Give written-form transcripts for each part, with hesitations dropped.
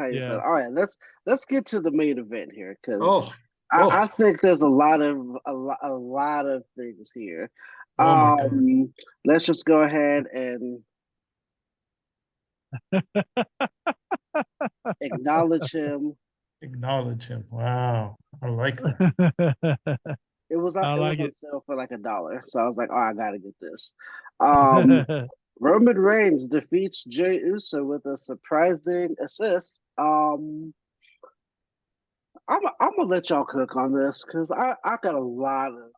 tell you Yeah. something. All right, let's get to the main event here because Oh, I think there's a lot of things here. oh my God. Let's just go ahead and acknowledge him. Acknowledge him. Wow. I like that. It was I it like was on it. sale for like $1, so I was like, oh, I gotta get this. Um, Roman Reigns defeats Jey Uso with a surprising assist. I'm gonna let y'all cook on this because I got a lot of.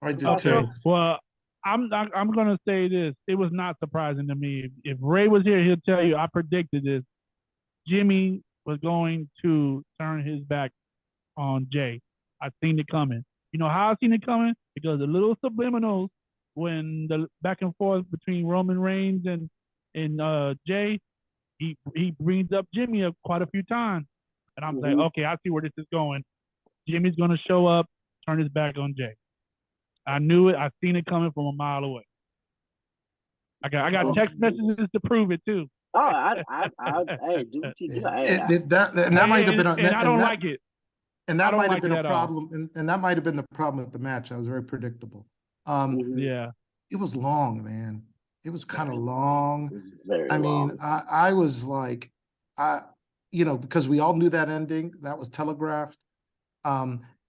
I do I said, too. Well, I'm gonna say this. It was not surprising to me. If Ray was here, he'll tell you I predicted this. Jimmy was going to turn his back on Jay. I seen it coming. You know how I seen it coming? Because the little subliminals when the back and forth between Roman Reigns and Jay, he brings up Jimmy quite a few times, and I'm like, okay, I see where this is going. Jimmy's gonna show up, turn his back on Jay. I knew it. I seen it coming from a mile away. I got text messages to prove it too. oh, hey, do what you do. Hey, And that might have been and I don't like it. And I that don't might have like been it a at all. problem. And that might have been the problem with the match. I was very predictable. Yeah. It was long, man. It was kind of long. very I long. mean, I was like, because we all knew that ending. That was telegraphed.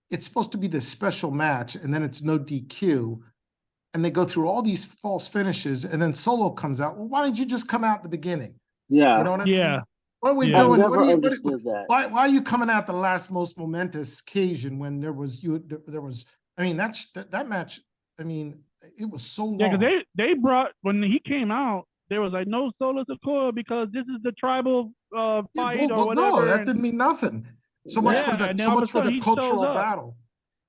It's supposed to be this special match, and then it's no DQ. And they go through all these false finishes, and then Solo comes out. Well, why didn't you just come out at the beginning? Yeah. You know what I mean? Yeah. What are we Yeah. doing? I never understood that. Why are you coming out the last most momentous occasion when there was I mean, that match, I mean, it was so long. Yeah, because they brought when he came out, there was like no Solo Sikoa because this is the tribal fight or well, whatever. no, that didn't mean nothing. So much for and then all of a sudden the he shows cultural up. battle.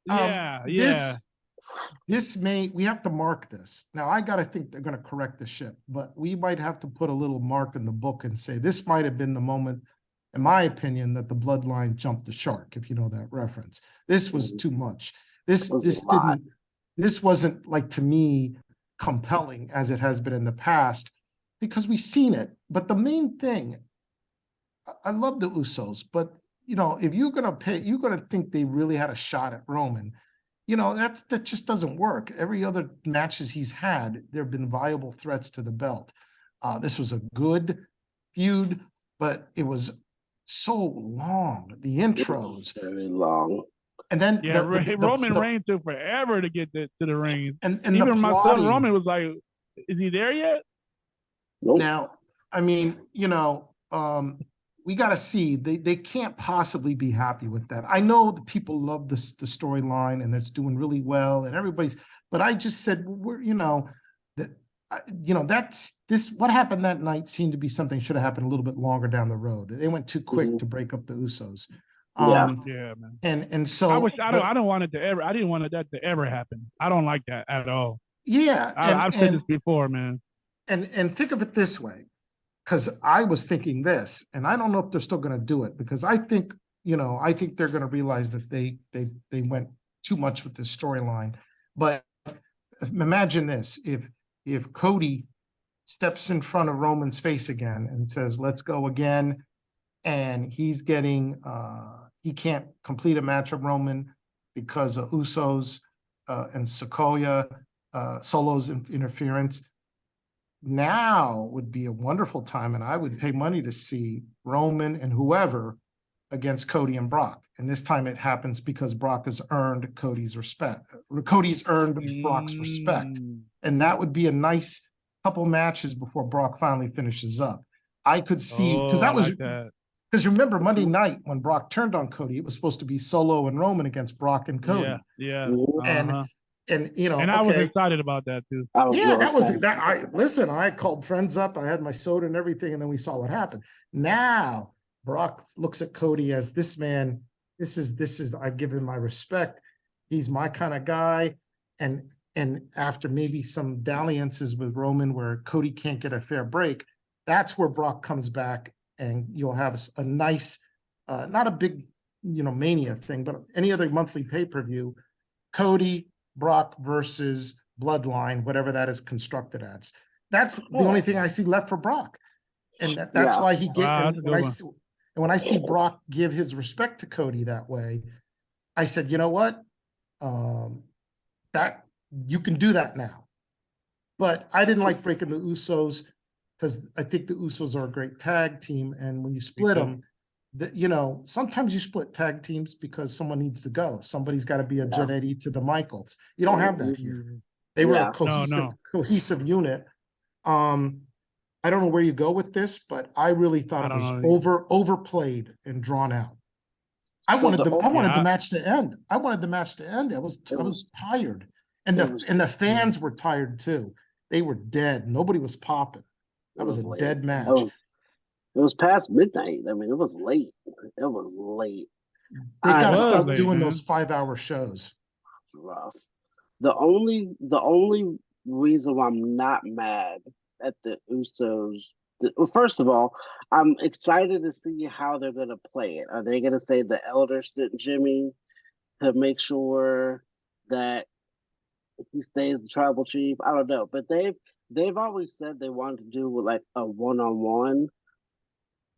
Yeah. We have to mark this. Now I gotta think they're gonna correct the ship, but we might have to put a little mark in the book and say this might have been the moment, in my opinion, that the Bloodline jumped the shark, if you know that reference. This was too much. This wasn't, like, to me, compelling as it has been in the past, because we've seen it. But the main thing, I love the Usos, but if you're gonna think they really had a shot at Roman, that just doesn't work. Every other matches he's had, there have been viable threats to the belt. This was a good feud, but it was so long. The intros very long. and then Roman Reigns took forever to get to the ring. And even my son Roman was like, "Is he there yet?" Nope. Now, I mean, we got to see. They can't possibly be happy with that. I know the people love the storyline and it's doing really well, and everybody's. But I just said, that's this. What happened that night seemed to be something should have happened a little bit longer down the road. They went too quick to break up the Usos. Yeah, man. And so I didn't want that to ever happen. I don't like that at all. Yeah, I've said this before, man. And think of it this way, because I was thinking this, and I don't know if they're still going to do it, because I think they're going to realize that they went too much with this storyline. But imagine this: if Cody steps in front of Roman's face again and says, "Let's go again," and he's getting he can't complete a match of Roman because of Usos and Sikoa, Solo's interference. Now would be a wonderful time, and I would pay money to see Roman and whoever against Cody and Brock. And this time it happens because Brock has earned Cody's respect. Cody's earned Brock's respect. And that would be a nice couple matches before Brock finally finishes up. I could see, because that was, because remember Monday night when Brock turned on Cody, it was supposed to be Solo and Roman against Brock and Cody. Yeah. And I was excited about that too. I called friends up, I had my soda and everything, and then we saw what happened. Now Brock looks at Cody as this man, this is I've given my respect. He's my kind of guy. And after maybe some dalliances with Roman where Cody can't get a fair break, that's where Brock comes back, and you'll have a nice, not a big, Mania thing, but any other monthly pay-per-view, Cody, Brock versus Bloodline, whatever that is constructed as. That's the only thing I see left for Brock. And that's why he gave, And when I see Brock give his respect to Cody that way, I said, you know what? That you can do that now. But I didn't like breaking the Usos because I think the Usos are a great tag team. And when you split them, sometimes you split tag teams because someone needs to go. Somebody's got to be a Jannetty to the Michaels. You don't have that here. They were a cohesive unit. I don't know where you go with this, but I really thought it was overplayed and drawn out. I wanted the match to end. I was tired. And the fans were tired too. They were dead. Nobody was popping. That was a dead match. It was past midnight. I mean, it was late. It was late. They got to stop doing those 5-hour shows. Rough. The only reason why I'm not mad at the Usos, well, first of all, I'm excited to see how they're going to play it. Are they going to say the elder sent Jimmy to make sure that he stays the tribal chief? I don't know, but they've always said they wanted to do like a one-on-one,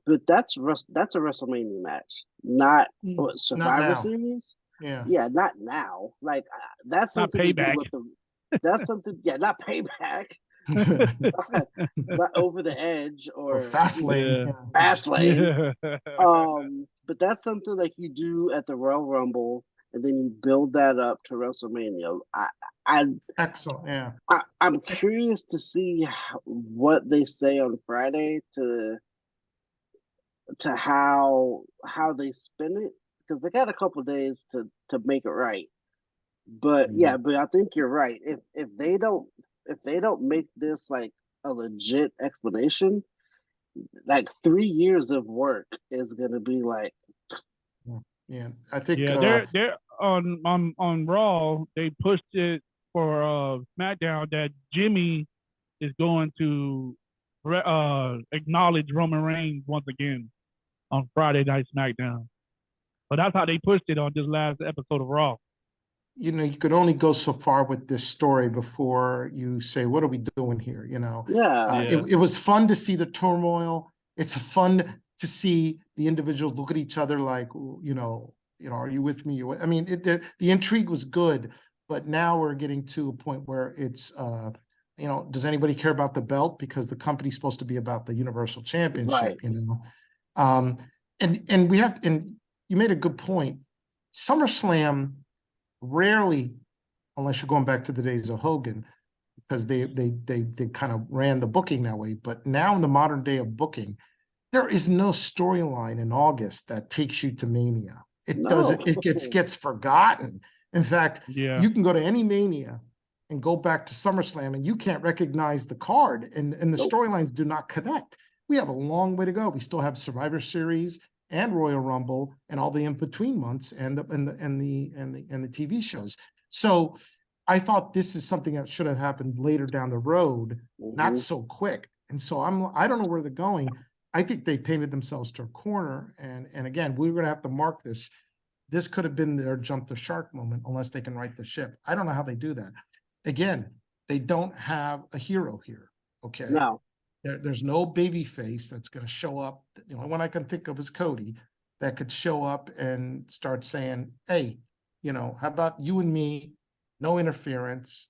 but that's a WrestleMania match, not Survivor Series. Yeah, not now. Like that's something not payback. That's something. Yeah, not payback. not over the edge or fast lane. Fast lane. But that's something like you do at the Royal Rumble, and then you build that up to WrestleMania. Excellent. Yeah. I'm curious to see what they say on Friday to how they spin it, because they got a couple of days to make it right. But but I think you're right. If they don't make this like a legit explanation, like 3 years of work is gonna be like. Yeah, I think. They're on Raw. They pushed it for SmackDown that Jimmy is going to acknowledge Roman Reigns once again on Friday Night SmackDown. But that's how they pushed it on this last episode of Raw. You could only go so far with this story before you say, what are we doing here? It was fun to see the turmoil. It's fun to see the individuals look at each other like, are you with me? I mean, the intrigue was good, but now we're getting to a point where it's, does anybody care about the belt? Because the company's supposed to be about the Universal Championship, and we have to, and you made a good point. SummerSlam rarely, unless you're going back to the days of Hogan, because they kind of ran the booking that way. But now in the modern day of booking, there is no storyline in August that takes you to Mania. It doesn't. It gets forgotten. In fact, you can go to any Mania and go back to SummerSlam, and you can't recognize the card, and the storylines do not connect. We have a long way to go. We still have Survivor Series and Royal Rumble and all the in-between months and the TV shows. So I thought this is something that should have happened later down the road, not so quick. And so I don't know where they're going. I think they painted themselves to a corner. And again, we're going to have to mark this. This could have been their jump the shark moment unless they can right the ship. I don't know how they do that. Again, they don't have a hero here. Okay. No. There's no baby face that's going to show up. The only one I can think of is Cody that could show up and start saying, hey, how about you and me, no interference,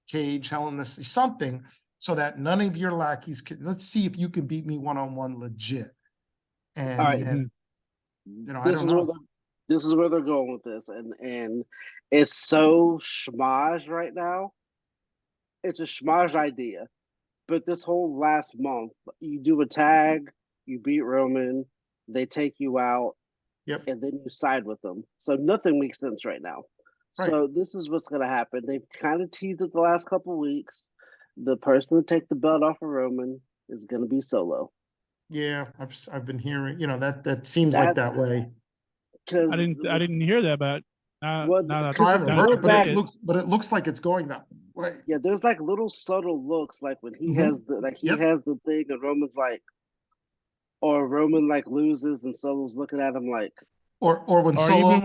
cage, Hell in this, something, so that none of your lackeys can, let's see if you can beat me one-on-one legit. And, all right. I don't know. This is where they're going with this. And it's so schmozz right now. It's a schmozz idea. But this whole last month, you do a tag, you beat Roman, they take you out, and then you side with them. So nothing makes sense right now. Right. So this is what's going to happen. They've kind of teased it the last couple of weeks. The person to take the belt off of Roman is going to be Solo. Yeah, I've been hearing, that seems like that way. I didn't hear that, but I haven't heard it, but it looks like it's going that way. Yeah, there's like little subtle looks, like when he has the thing, and Roman's like, or Roman like loses, and Solo's looking at him like, or when Solo, even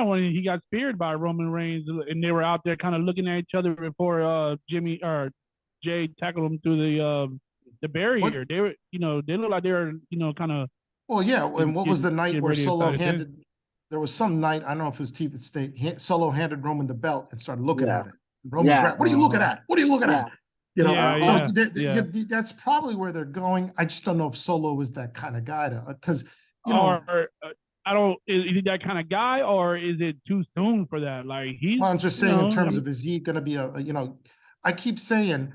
when he got speared by Roman Reigns, and they were out there kind of looking at each other before Jimmy or Jay tackled him through the barrier. They were, they look like they were, kind of. Well, yeah, and what was the night where Solo handed? Then. There was some night, I don't know if it was TV State. Solo handed Roman the belt and started looking at it. Roman grabbed, what are you looking at? What are you looking at? That's probably where they're going. I just don't know if Solo is that kind of guy because I don't. Is he that kind of guy, or is it too soon for that? Like Well, I'm just saying in terms of is he going to be I keep saying,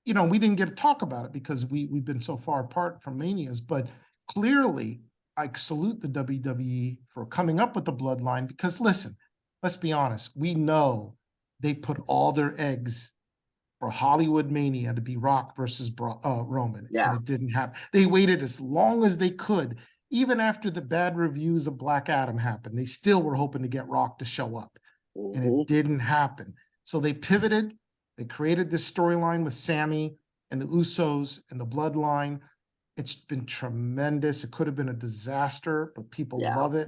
we didn't get to talk about it because we've been so far apart from Manias, but clearly I salute the WWE for coming up with the Bloodline because listen, let's be honest, we know they put all their eggs for Hollywood Mania to be Rock versus Roman, and it didn't happen. They waited as long as they could. Even after the bad reviews of Black Adam happened, they still were hoping to get Rock to show up, and it didn't happen. So they pivoted. They created this storyline with Sammy and the Usos and the Bloodline. It's been tremendous. It could have been a disaster, but people love it.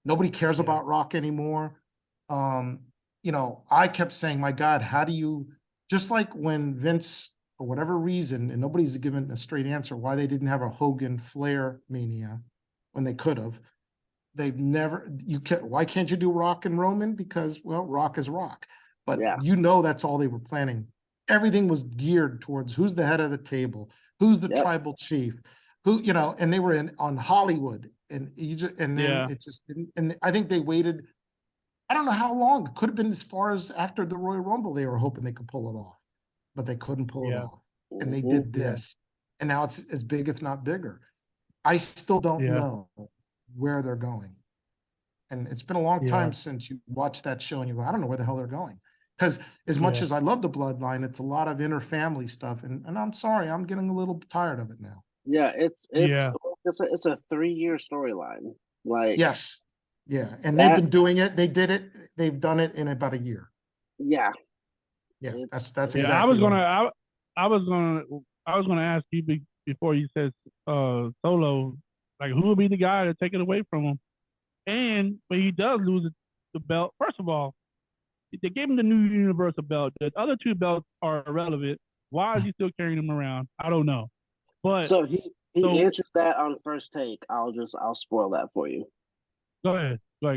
Nobody cares about Rock anymore. I kept saying, my God, how do you, just like when Vince, for whatever reason, and nobody's given a straight answer why they didn't have a Hogan Flair Mania when they could have. They've never, why can't you do Rock and Roman? Because, well, Rock is Rock. But that's all they were planning. Everything was geared towards who's the head of the table, who's the tribal chief, and they were on Hollywood. And it just didn't. And I think they waited, I don't know how long. It could have been as far as after the Royal Rumble, they were hoping they could pull it off. But they couldn't pull it off. And they did this. And now it's as big, if not bigger. I still don't know where they're going. And it's been a long time since you watched that show and you go, I don't know where the hell they're going. Because as much as I love the Bloodline, it's a lot of inner family stuff. And I'm sorry, I'm getting a little tired of it now. Yeah, it's a 3-year storyline. Like yes. Yeah. And they've been doing it. They did it. They've done it in about a year. Yeah. Yeah. That's exactly. I was gonna ask you before you said Solo, like who will be the guy to take it away from him? And when he does lose the belt, first of all, they gave him the new Universal belt. The other 2 belts are irrelevant. Why is he still carrying them around? I don't know. But so he answers that on First Take. I'll spoil that for you. Go ahead. I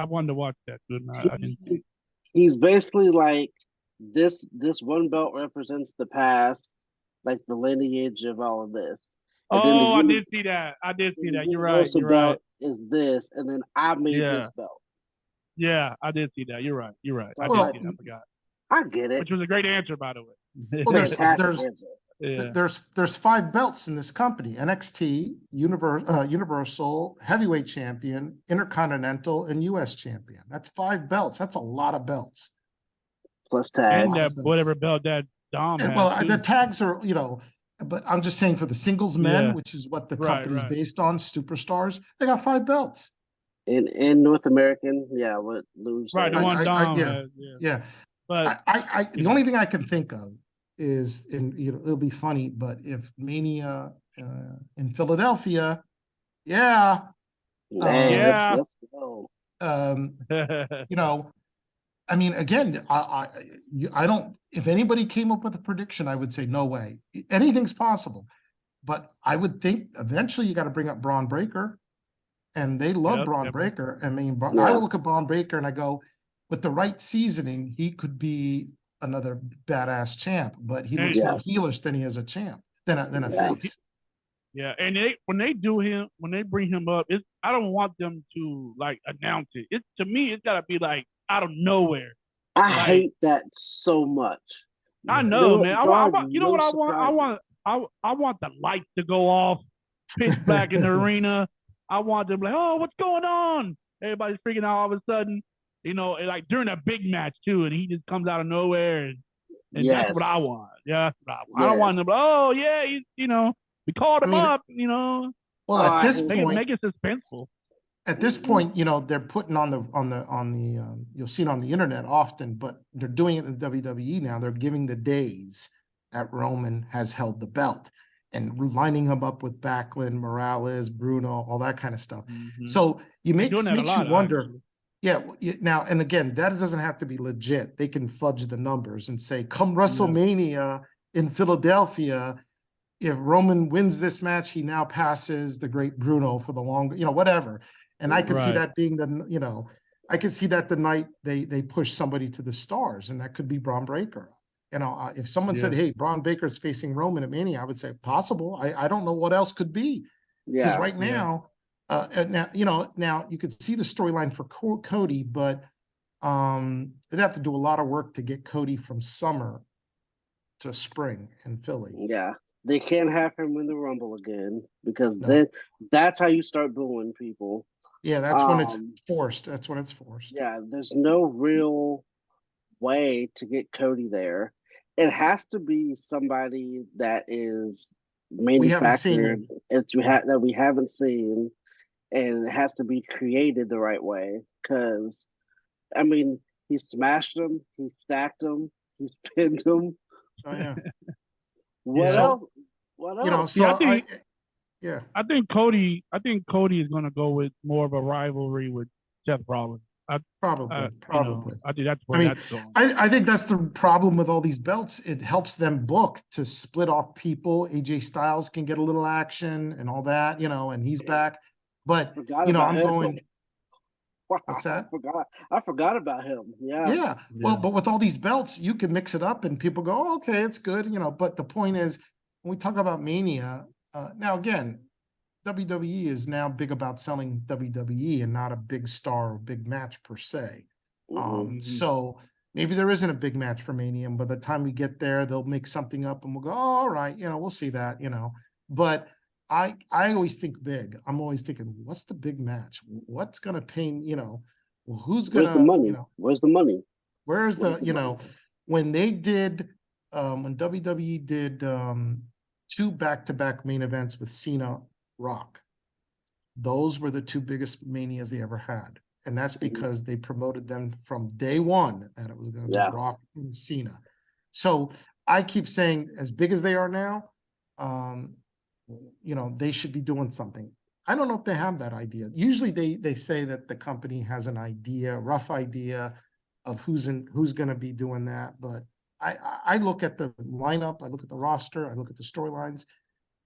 wanted to watch that. I didn't see it. He's basically like this one belt represents the past, like the lineage of all of this. And I did see that. You're right. Belt is this, and then I made this belt. Yeah, I did see that. You're right. I did see that. I forgot. I get it. Which was a great answer, by the way. Well, there's 5 belts in this company: NXT, Universal, Heavyweight Champion, Intercontinental, and US Champion. That's 5 belts. That's a lot of belts. Plus tags. And whatever belt that Dom has. Well, the tags are, but I'm just saying for the singles men, which is what the company is based on, Superstars, they got 5 belts. In North American, what Lou said. Right, the one Dom has. Yeah. But the only thing I can think of is, it'll be funny, but if Mania in Philadelphia, let's go. I mean, again, I don't. If anybody came up with a prediction, I would say no way. Anything's possible, but I would think eventually you got to bring up Braun Breaker, and they love Braun Breaker. I mean, I look at Braun Breaker and I go, with the right seasoning, he could be another badass champ, but he looks more heelish than he is a champ than a face. Yeah, and when they bring him up, I don't want them to like announce it. To me, it's gotta be like out of nowhere. I hate that so much. I know, man. I want the lights to go off, pitch black in the arena. I want them like, oh, what's going on? Everybody's freaking out all of a sudden. Like during a big match too, and he just comes out of nowhere, and that's what I want. Yeah, that's what I want. I don't want them. Oh yeah, we called him up. Well, at this point, make it suspenseful. At this point, they're putting on the you'll see it on the internet often, but they're doing it in the WWE now. They're giving the days that Roman has held the belt and lining him up with Backlund, Morales, Bruno, all that kind of stuff. Mm-hmm. So makes you wonder. Actually. Yeah. Now, and again, that doesn't have to be legit. They can fudge the numbers and say, come WrestleMania, in Philadelphia, if Roman wins this match, he now passes the great Bruno for the long, whatever. And I could see that being I could see that the night they push somebody to the stars, and that could be Braun Breaker. If someone said, "Hey, Braun Breaker is facing Roman at Mania," I would say possible. I don't know what else could be, because right now, now you could see the storyline for Cody, but they'd have to do a lot of work to get Cody from summer to spring in Philly. Yeah, they can't have him win the Rumble again, because then that's how you start booing people. Yeah, that's when it's forced. That's when it's forced. Yeah, there's no real way to get Cody there. It has to be somebody that is manufactured that we haven't seen, and it has to be created the right way. Because, I mean, he smashed them, he stacked them, he's pinned them. Oh yeah. What else? What else? I think Cody is going to go with more of a rivalry with Seth Rollins. Probably. I think that's where that's going. I think that's the problem with all these belts. It helps them book to split off people. AJ Styles can get a little action and all that, and he's back. But I'm going. What's that? I forgot about him. Yeah. Well, but with all these belts, you can mix it up, and people go, oh, "Okay, it's good," But the point is, when we talk about Mania, now again, WWE is now big about selling WWE and not a big star or big match per se. So maybe there isn't a big match for Mania, and by the time we get there, they'll make something up, and we'll go, "Oh, all right, we'll see that," But I always think big. I'm always thinking, what's the big match? What's going to pay, who's going to, Where's the money? Where's the money? Where's the, when they did, when WWE did 2 back-to-back main events with Cena, Rock, those were the 2 biggest Manias they ever had. And that's because they promoted them from day one, and it was going to be Rock and Cena. So I keep saying, as big as they are now, they should be doing something. I don't know if they have that idea. Usually they say that the company has an idea, rough idea of who's going to be doing that. But I look at the lineup, I look at the roster, I look at the storylines,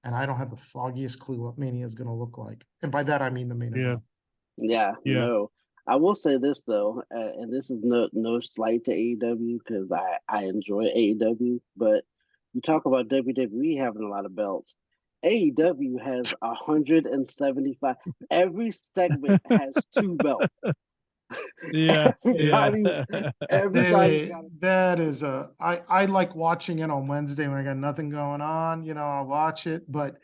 and I don't have the foggiest clue what Mania is going to look like. And by that, I mean the main event. Yeah. No. I will say this, though, and this is no slight to AEW, because I enjoy AEW, but you talk about WWE having a lot of belts. AEW has 175. Every segment has 2 belts. Everybody. That is I like watching it on Wednesday when I got nothing going on. I'll watch it, but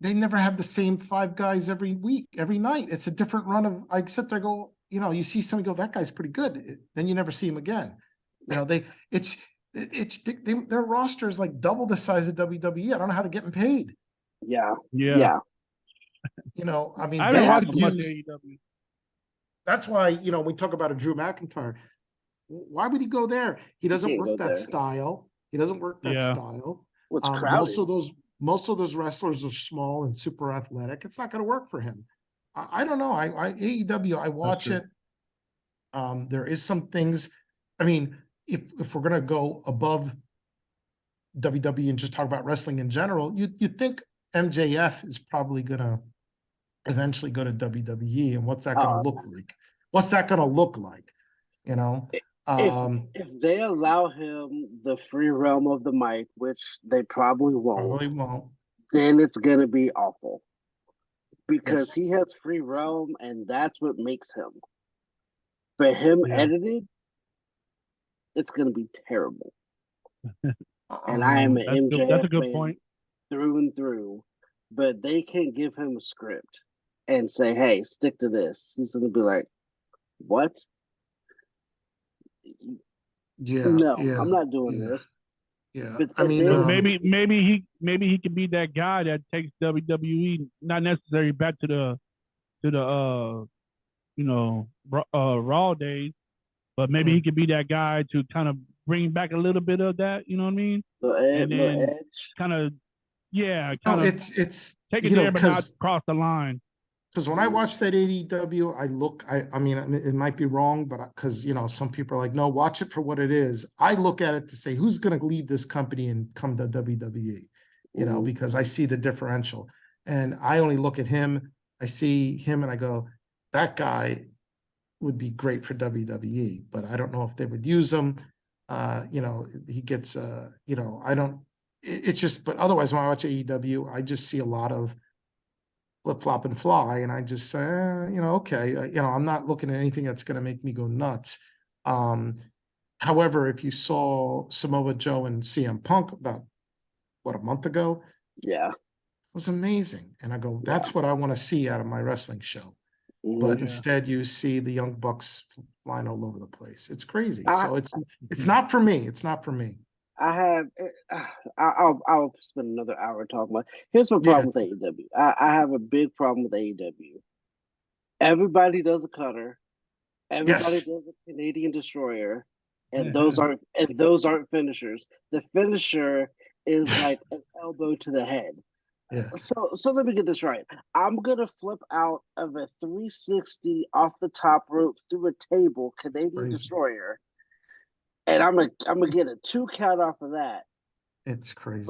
they never have the same 5 guys every week, every night. It's a different run of. I sit there, go, you see somebody go, that guy's pretty good. Then you never see him again. Their roster is like double the size of WWE. I don't know how to get them paid. Yeah. I mean, I haven't watched much AEW. That's why, we talk about a Drew McIntyre. Why would he go there? He doesn't work that style. He doesn't work that style. Well, it's crowded. Most of those wrestlers are small and super athletic. It's not going to work for him. I don't know. AEW, I watch it. There is some things. I mean, if we're going to go above WWE and just talk about wrestling in general, you think MJF is probably going to eventually go to WWE, and what's that going to look like? What's that going to look like? If they allow him the free realm of the mic, which they probably won't, then it's going to be awful, because he has free realm, and that's what makes him. For him edited, it's going to be terrible. And I am an MJF that's a good point. Through and through, but they can't give him a script and say, "Hey, stick to this." He's going to be like, "What? No, I'm not doing this." Yeah, but I mean, maybe he could be that guy that takes WWE not necessarily back to the Raw days, but maybe he could be that guy to kind of bring back a little bit of that. You know what I mean? And then kind of, it's take it there, but not cross the line. Because when I watch that AEW, I mean, it might be wrong, but because, some people are like, no, watch it for what it is. I look at it to say, who's going to leave this company and come to WWE, because I see the differential. And I only look at him, I see him and I go, that guy would be great for WWE, but I don't know if they would use him. He gets, I don't, it's just, but otherwise when I watch AEW, I just see a lot of flip flop and fly, and I just say, okay, I'm not looking at anything that's going to make me go nuts. However, if you saw Samoa Joe and CM Punk about a month ago, yeah, it was amazing, and I go, that's what I want to see out of my wrestling show. But instead, you see the Young Bucks flying all over the place. It's crazy. So it's not for me. It's not for me. I'll spend another hour talking about. Here's my problem with AEW. I have a big problem with AEW. Everybody does a cutter. Everybody does a Canadian destroyer, and those aren't finishers. The finisher is like an elbow to the head. Yeah. So let me get this right. I'm gonna flip out of a 360 off the top rope through a table Canadian destroyer, and I'm gonna get a 2 count off of that. It's crazy.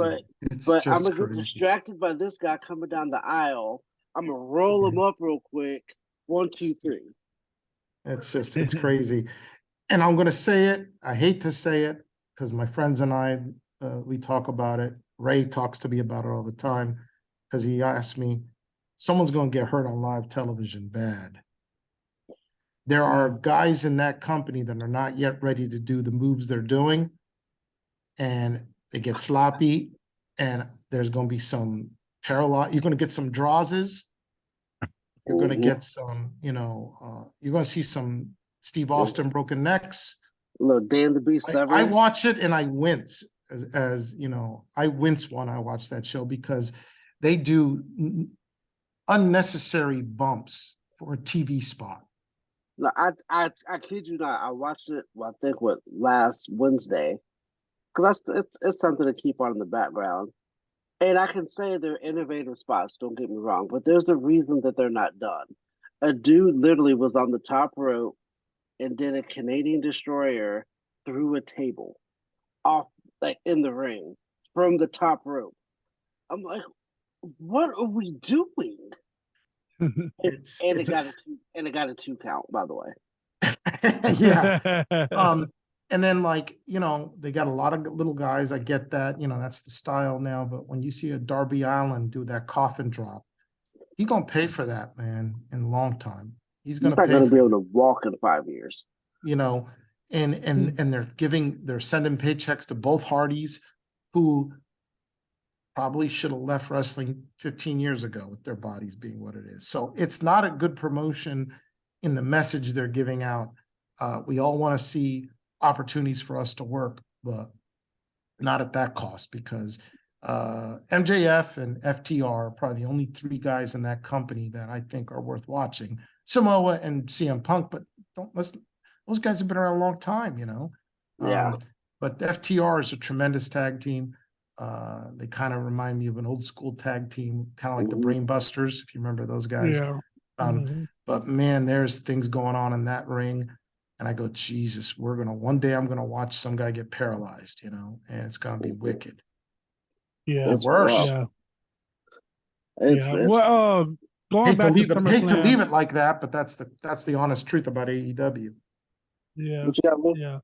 But I'm gonna get distracted by this guy coming down the aisle. I'm gonna roll him up real quick. 1, 2, 3. It's crazy. And I'm gonna say it. I hate to say it because my friends and I we talk about it. Ray talks to me about it all the time because he asked me, someone's gonna get hurt on live television bad. There are guys in that company that are not yet ready to do the moves they're doing, and they get sloppy, and there's going to be some paralysis. You're going to get some drawses. You're going to get some, you're going to see some Steve Austin broken necks. Look, Dan the Beast Severn. I watch it and I wince I wince when I watch that show because they do unnecessary bumps for a TV spot. No, I kid you not. I watched it. I think last Wednesday, because it's something to keep on in the background. And I can say they're innovative spots. Don't get me wrong, but there's a reason that they're not done. A dude literally was on the top rope and did a Canadian destroyer through a table, off like in the ring from the top rope. I'm like, what are we doing? It got a 2 count, by the way. Yeah. And then they got a lot of little guys. I get that, that's the style now. But when you see a Darby Allin do that coffin drop, he's gonna pay for that, man, in a long time. He's not gonna be able to walk in 5 years. And they're sending paychecks to both Hardys, who probably should have left wrestling 15 years ago with their bodies being what it is. So it's not a good promotion in the message they're giving out. We all want to see opportunities for us to work, but not at that cost, because MJF and FTR are probably the only 3 guys in that company that I think are worth watching. Samoa and CM Punk, but don't listen. Those guys have been around a long time, Yeah. But FTR is a tremendous tag team. They kind of remind me of an old school tag team, kind of like the Brain Busters, if you remember those guys. Yeah. But man, there's things going on in that ring. And I go, Jesus, one day I'm going to watch some guy get paralyzed, and it's going to be wicked. Yeah. It's worse. Yeah. Well, going back to SummerSlam. Hate to leave it like that, but that's the honest truth about AEW. Yeah. Yeah.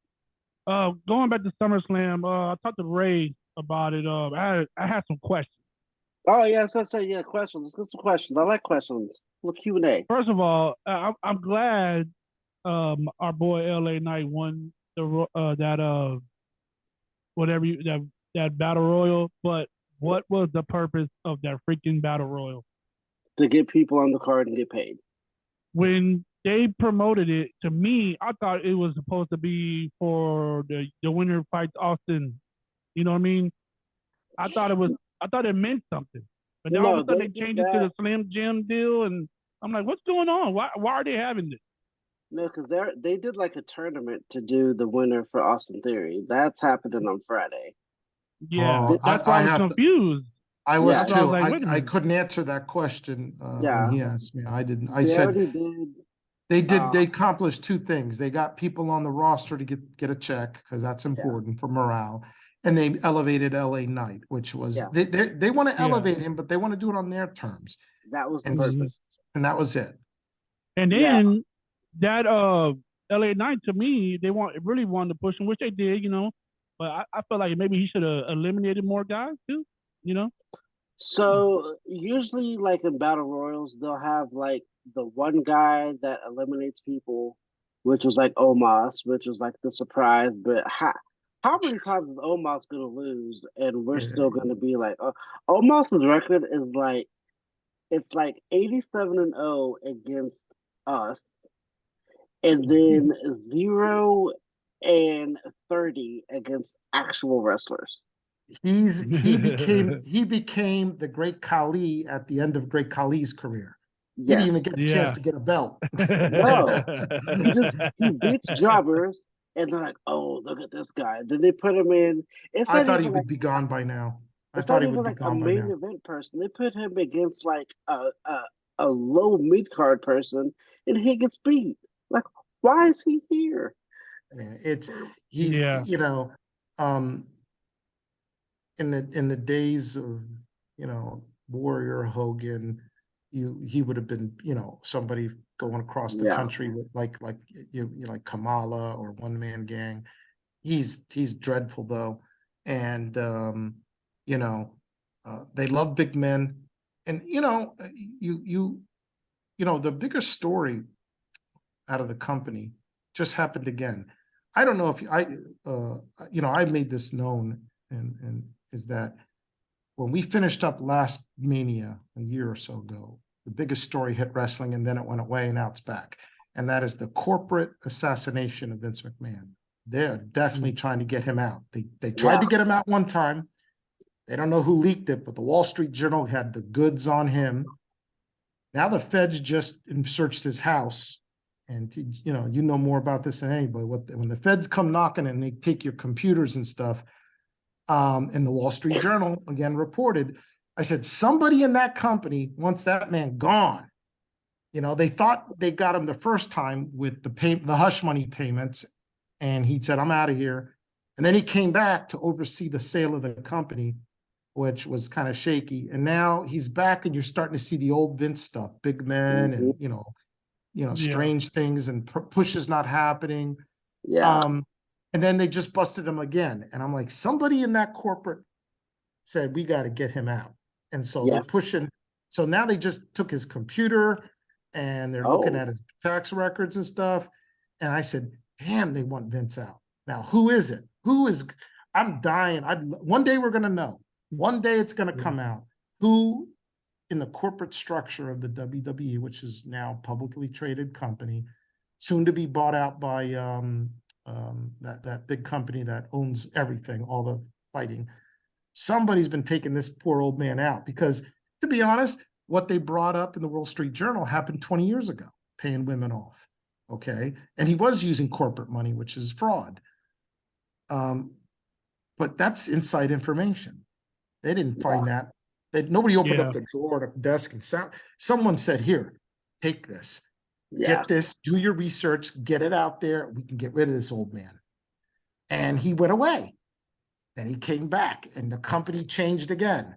Going back to SummerSlam, I talked to Ray about it. I had some questions. Oh yeah, I was gonna say questions. Let's get some questions. I like questions. Look, Q&A. First of all, I'm glad our boy LA Knight won that battle royal. But what was the purpose of that freaking battle royal? To get people on the card and get paid. When they promoted it, to me, I thought it was supposed to be for the winner fights Austin. You know what I mean? I thought it meant something. But now all of a sudden they changed it to the Slim Jim deal, and I'm like, what's going on? Why are they having this? No, because they did like a tournament to do the winner for Austin Theory. That's happening on Friday. Yeah, that's why I was confused. I was Yeah. So I was too. like, wait a I minute. couldn't answer that question when Yeah. he asked me. I didn't. I They said already did. they accomplished two things. They got people on the roster to get a check because that's Yeah. important for morale. And they elevated LA Knight, which was Yeah. they want to Yeah. elevate him, but they want to do it on their terms. That was the And Mhm. purpose. and that was it. And Yeah. then that LA Knight, to me, they really wanted to push him, which they did, you know. But I felt like maybe he should have eliminated more guys too, you know. So usually, like in battle royals, they'll have like the one guy that eliminates people, which was like Omos, which was like the surprise. But how many times is Omos gonna lose, and we're still Yeah. gonna be like, Omos's record is like it's like 87-0 against us, and then 0-30 against actual wrestlers. He became the great Khali at the end of Great Khali's career. He didn't even Yes. get a chance Yeah. to get a belt. No. He beats jobbers and they're like, oh, look at this guy. Then they put him in. It's I not thought he even like would be gone by now. I it's thought not he even would be like a gone by main now. event person. They put him against like a low mid card person and he gets beat. Like, why is he here? Yeah, he's Yeah. um in the days of Warrior Hogan, he would have been somebody going across the Yeah. country with like Kamala or One Man Gang. He's dreadful though, and you know they love big men, and the bigger story out of the company just happened again. I don't know if I made this known, and is that when we finished up last Mania a year or so ago, the biggest story hit wrestling, and then it went away, and now it's back. And that is the corporate assassination of Vince McMahon. They're definitely trying to get him out. They tried Yeah. to get him out one time. They don't know who leaked it, but the Wall Street Journal had the goods on him. Now the feds just searched his house, and you know more about this than anybody. When the feds come knocking and they take your computers and stuff, and the Wall Street Journal again reported, I said somebody in that company wants that man gone. They thought they got him the first time with the hush money payments, and he said, "I'm out of here." And then he came back to oversee the sale of the company, which was kind of shaky. And now he's back, and you're starting to see the old Vince stuff, big men, Mhm. and Yeah. strange things, and pushes not happening. Yeah. And then they just busted him again, and I'm like, somebody in that corporate said we got to get him out, and so they're Yeah. pushing. So now they just took his computer, and they're looking Oh. at his tax records and stuff. And I said, damn, they want Vince out. Now, who is it? I'm dying. One day we're going to know. One day it's going to come out who in the corporate structure of the WWE, which is now a publicly traded company, soon to be bought out by that big company that owns everything, all the fighting. Somebody's been taking this poor old man out, because, to be honest, what they brought up in the Wall Street Journal happened 20 years ago, paying women off. Okay. And he was using corporate money, which is fraud. But that's inside information. They didn't find that. Nobody opened up the drawer at the desk and someone said, here, take this, Yeah. get this, do your research, get it out there. We can get rid of this old man. And he went away. Then he came back, and the company changed again.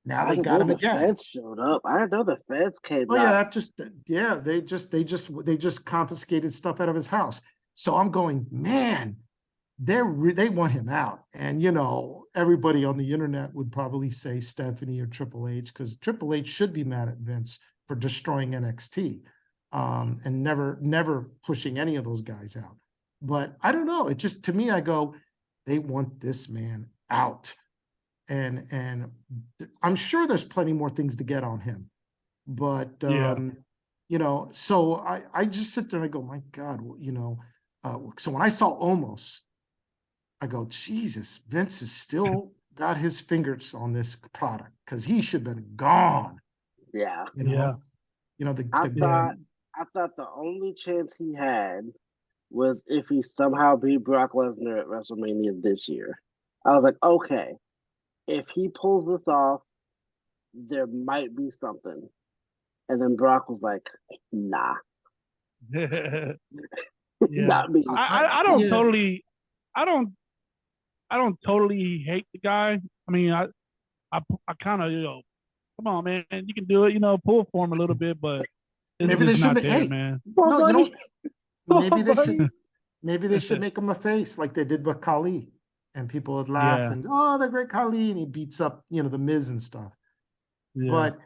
Now they got him again. The feds showed up. I didn't know the feds came Oh out. yeah, they just confiscated stuff out of his house. So I'm going, man, they want him out. And everybody on the internet would probably say Stephanie or Triple H, because Triple H should be mad at Vince for destroying NXT, and never pushing any of those guys out. But I don't know. It just, to me, I go, they want this man out. And I'm sure there's plenty more things to get on him. But so I just sit there and I go, my God, so when I saw Omos, I go, Jesus, Vince has still got his fingers on this product, because he should have been gone. Yeah. I thought the only chance he had was if he somehow beat Brock Lesnar at WrestleMania this year. I was like, okay, if he pulls this off, there might be something. And then Brock was like, nah, yeah. not me. I don't totally I don't totally hate the guy. I mean, I kind of, come on, man, you can do it. Pull for him a little bit, but it's Maybe they just should not make. there, Hey, man. no, you Buddy. don't. Maybe they Buddy. should. Maybe they should make him a face like they did with Khali, and people would laugh Yeah. and the great Khali, and he beats up the Miz and stuff. Yeah. But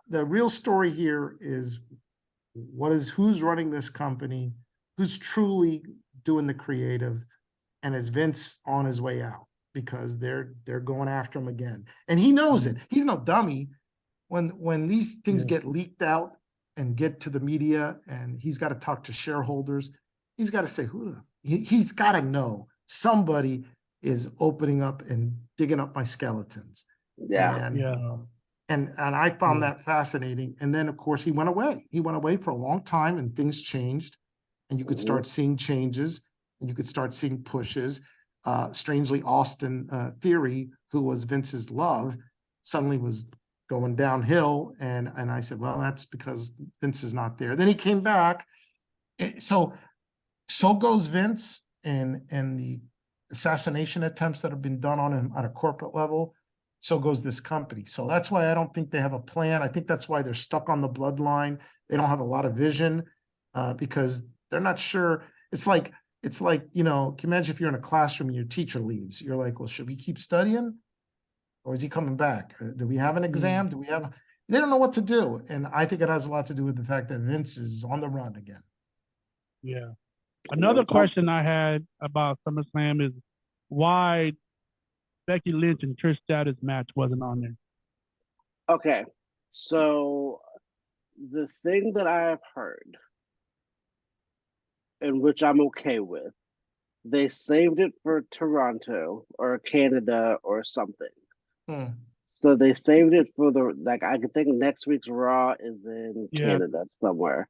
the real story here is who's running this company, who's truly doing the creative, and is Vince on his way out because they're going after him again, and he knows it. He's no dummy. When these things get leaked out and get to the media, and he's got to talk to shareholders, he's got to say he's got to know somebody is opening up and digging up my skeletons. Yeah. And I found that fascinating. And then, of course, he went away. He went away for a long time, and things changed. And you could start seeing changes, and you could start seeing pushes. Strangely, Austin Theory, who was Vince's love, suddenly was going downhill. And I said, well, that's because Vince is not there. Then he came back. So goes Vince, and the assassination attempts that have been done on him at a corporate level. So goes this company. So that's why I don't think they have a plan. I think that's why they're stuck on the bloodline. They don't have a lot of vision because they're not sure. It's like, can you imagine if you're in a classroom and your teacher leaves? You're like, well, should we keep studying? Or is he coming back? Do we have an exam? They don't know what to do. And I think it has a lot to do with the fact that Vince is on the run again. Yeah. Another question I had about SummerSlam is why Becky Lynch and Trish Stratus match wasn't on there. Okay, so the thing that I have heard, and which I'm okay with, they saved it for Toronto or Canada or something. So they saved it for I could think next week's Raw is in Canada somewhere.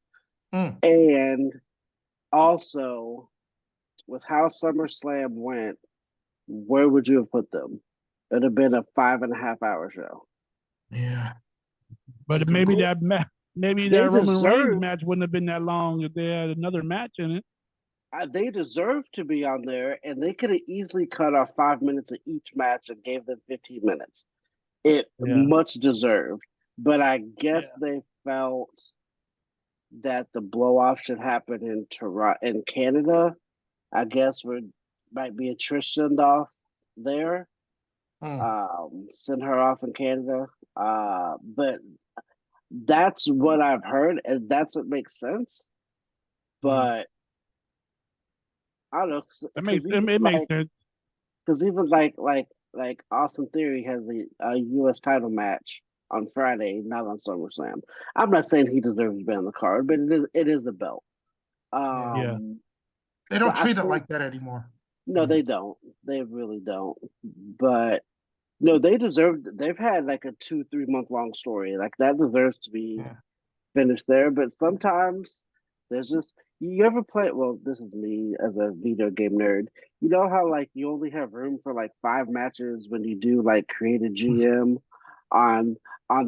And also, with how SummerSlam went, where would you have put them? It'd have been a 5.5-hour show. Yeah. But maybe that Roman Reigns match wouldn't have been that long if they had another match in it. They deserve to be on there, and they could have easily cut off 5 minutes of each match and gave them 15 minutes. Much deserved. But I guess they felt that the blow off should happen in Toronto, in Canada. I guess might be a Trish send off there. Send her off in Canada. But that's what I've heard, and that's what makes sense. But I don't know. It makes sense. Because even like Austin Theory has a U.S. title match on Friday, not on SummerSlam. I'm not saying he deserves to be on the card, but it is a belt. They don't treat it like that anymore. No, they don't. They really don't. But no, they deserve. They've had like a 2-3 month long story. Like that deserves to be finished there. But sometimes there's just you ever play. Well, this is me as a video game nerd. You know how like you only have room for like 5 matches when you do like create a GM on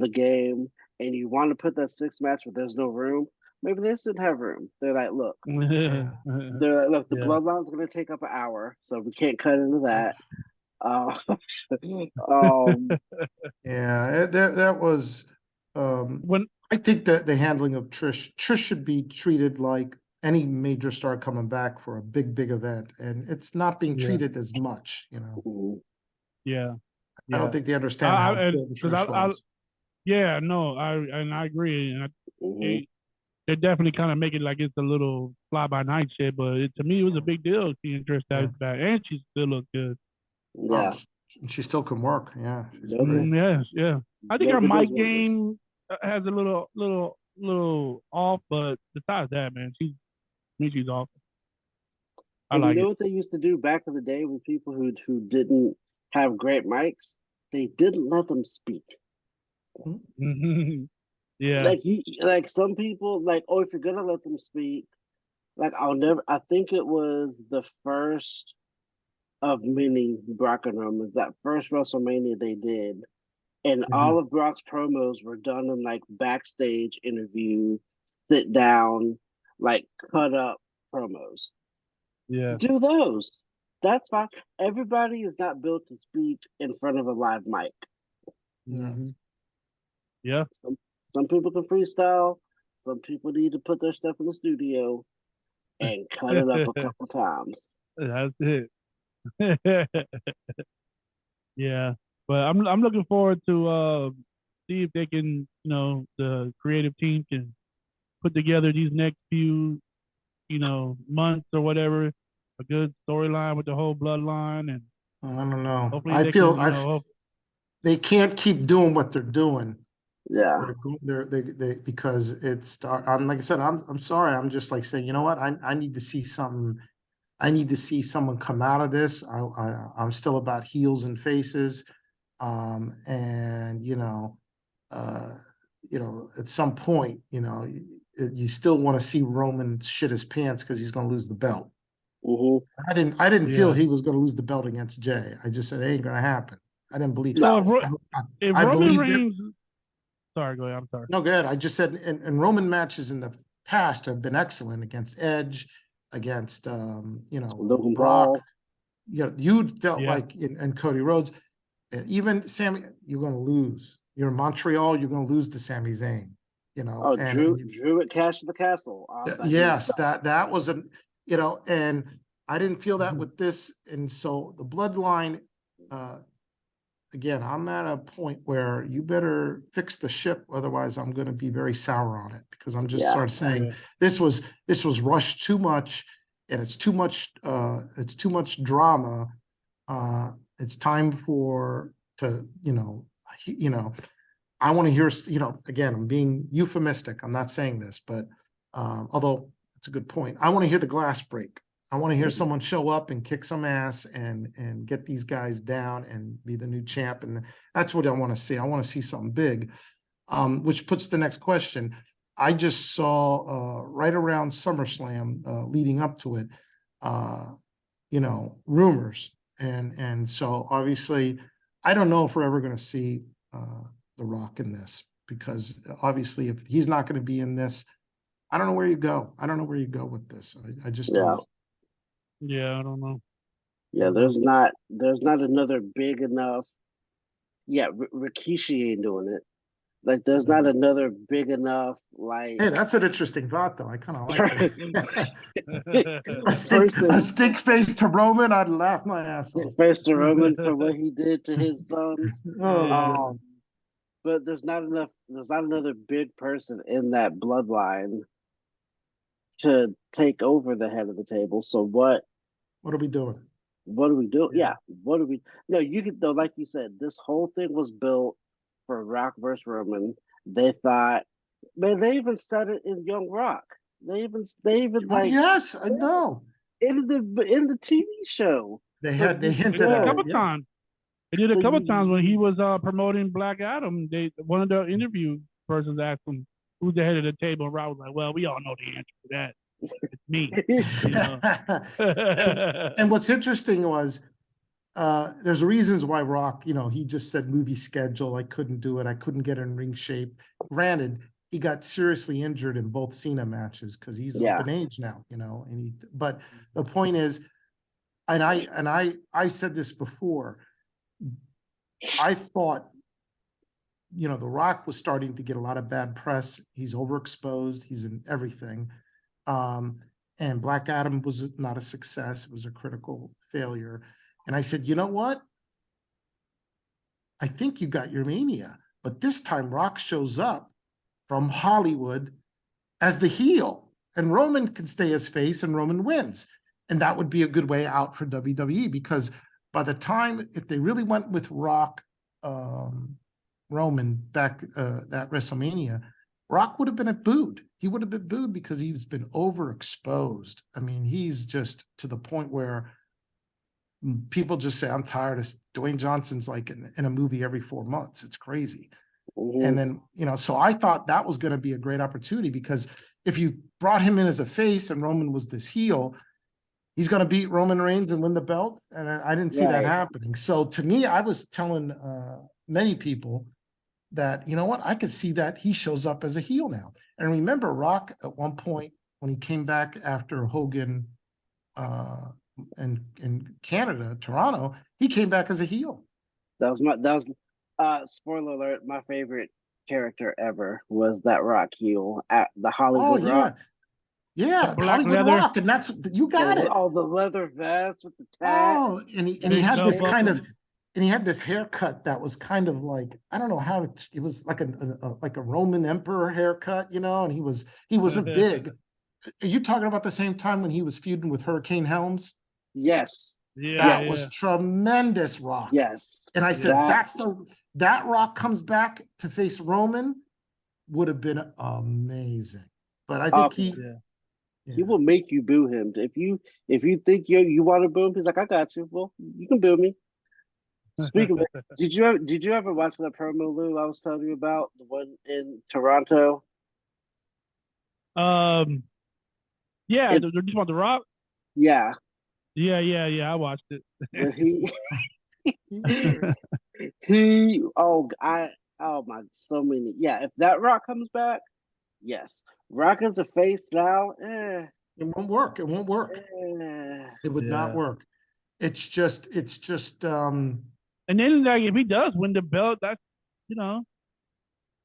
the game, and you want to put that 6th match, but there's no room. Maybe they just didn't have room. They're like, look, the Bloodline's going to take up an hour, so we can't cut into that. That was. I think that the handling of Trish should be treated like any major star coming back for a big event, and it's not being treated as much, Yeah. I don't think they understand how important Trish was. I agree. And they definitely kind of make it like it's a little fly by night shit, but to me, it was a big deal seeing Trish Stratus back, and she still looked good. Yeah, she still can work. Yeah, yeah. I think her mic game has a little off, but besides that, man, she's awesome. You know what they used to do back in the day with people who didn't have great mics? They didn't let them speak. Yeah. Like some people, like, if you're gonna let them speak, like I think it was the first of many Brock and Romans. That first WrestleMania they did, and Mhm. all of Brock's promos were done in like backstage interview, sit down, like cut up promos. Yeah. Do those. That's fine. Everybody is not built to speak in front of a live mic. Mhm. Yeah. Some people can freestyle. Some people need to put their stuff in the studio and cut it up a couple times. That's it. Yeah. But I'm looking forward to see if they can, the creative team can put together these next few, months or whatever, a good storyline with the whole bloodline, and I don't know. hopefully I they feel can, they can't keep doing what they're doing. Yeah. They because it's I'm like I said, I'm sorry. I'm just like saying, you know what? I need to see something. I need to see someone come out of this. I'm still about heels and faces. And uh, at some point, you still want to see Roman shit his pants because he's going to lose the belt. Hmm. I didn't feel yeah. he was going to lose the belt against Jay. I just said it ain't going to happen. I didn't believe. So No. if I Roman believed it. Reigns, sorry, go ahead. I'm sorry. No, good. I just said, and Roman matches in the past have been excellent against Edge, against Logan Brock. Paul. You felt Yeah. like and Cody Rhodes, even Sammy, you're going to lose. You're in Montreal, you're going to lose to Sami Zayn. Oh, And Drew at Cash at the Castle. yes, that was and I didn't feel that with this, and so the bloodline. Again, I'm at a point where you better fix the ship, otherwise I'm going to be very sour on it, because I'm just Yeah. sort of saying this was rushed too much, and it's too much drama. It's time I want to hear, again, I'm being euphemistic. I'm not saying this, but although it's a good point, I want to hear the glass break. I want to hear someone show up and kick some ass and get these guys down and be the new champ. And that's what I want to see. I want to see something big, which puts the next question. I just saw right around SummerSlam, leading up to it, rumors. And so obviously, I don't know if we're ever going to see The Rock in this, because obviously if he's not going to be in this, I don't know where you go. I don't know where you go with this. I just don't. Yeah, I don't know. Yeah, there's not another big enough. Yeah, Rikishi ain't doing it. Like, there's not another big enough, like, Hey, that's an interesting thought, though. I kind of like it. person A stink face to Roman, I'd laugh my ass off. face to Roman for what he did to his sons. Yeah. But there's not enough. There's not another big person in that bloodline to take over the head of the table. So What are we doing? what do we do? Yeah. Yeah, what do we? No, you could though. Like you said, this whole thing was built for Rock versus Roman. They thought, man, they even started in Young Rock. They even like Yes, I know. in the TV show. They They hinted did a at couple it. Yeah. times. They did a So couple you- times when he was promoting Black Adam. One of the interview persons asked him who's the head of the table, and Rob was like, "Well, we all know the answer to that. It's me." And what's interesting was there's reasons why Rock, he just said movie schedule. I couldn't do it. I couldn't get in ring shape. Granted, he got seriously injured in both Cena matches because he's Yeah. up in age now, but the point is, and I said this before, I thought, The Rock was starting to get a lot of bad press. He's overexposed. He's in everything. And Black Adam was not a success. It was a critical failure. And I said, you know what? I think you got your mania. But this time Rock shows up from Hollywood as the heel. And Roman can stay as face and Roman wins. And that would be a good way out for WWE, because by the time, if they really went with Rock, Roman back that WrestleMania, Rock would have been booed. He would have been booed because he's been overexposed. I mean, he's just to the point where people just say, I'm tired of Dwayne Johnson's like in a movie every 4 months. It's crazy. And then, so I thought that was going to be a great opportunity, because if you brought him in as a face and Roman was this heel, he's going to beat Roman Reigns and win the belt, and I didn't see that Right. happening. So to me, I was telling many people that, you know what, I could see that he shows up as a heel now. And remember, Rock at one point when he came back after Hogan in Canada, Toronto, he came back as a heel. That was spoiler alert, my favorite character ever was that Rock heel at the Oh Hollywood yeah, Rock. The yeah, black Hollywood leather. Rock, and that's you got it. Oh, the leather vest with the tat. Oh, and he Big had this belt kind buckle. of, and he had this haircut that was kind of like, I don't know how it was like a Roman emperor haircut, you know, and he wasn't big. Are you talking about the same time when he was feuding with Hurricane Helms? Yes. Yeah, That Yes. was tremendous, Rock. Yes. And I said, Yeah. that Rock comes back to face Roman would have been amazing. But I think He will make you boo him. If you think you want to boo him, he's like, I got you. Well, you can boo me. Speaking of it, did you ever watch that promo, Lou, I was telling you about, the one in Toronto? Yeah, If they're just about the Rock. yeah, Yeah. I watched it. when he oh my, so many. Yeah, if that Rock comes back, yes. Rock is the face now. it won't work. It won't work. It would not Yeah. work. It's just And then like if he does win the belt, that's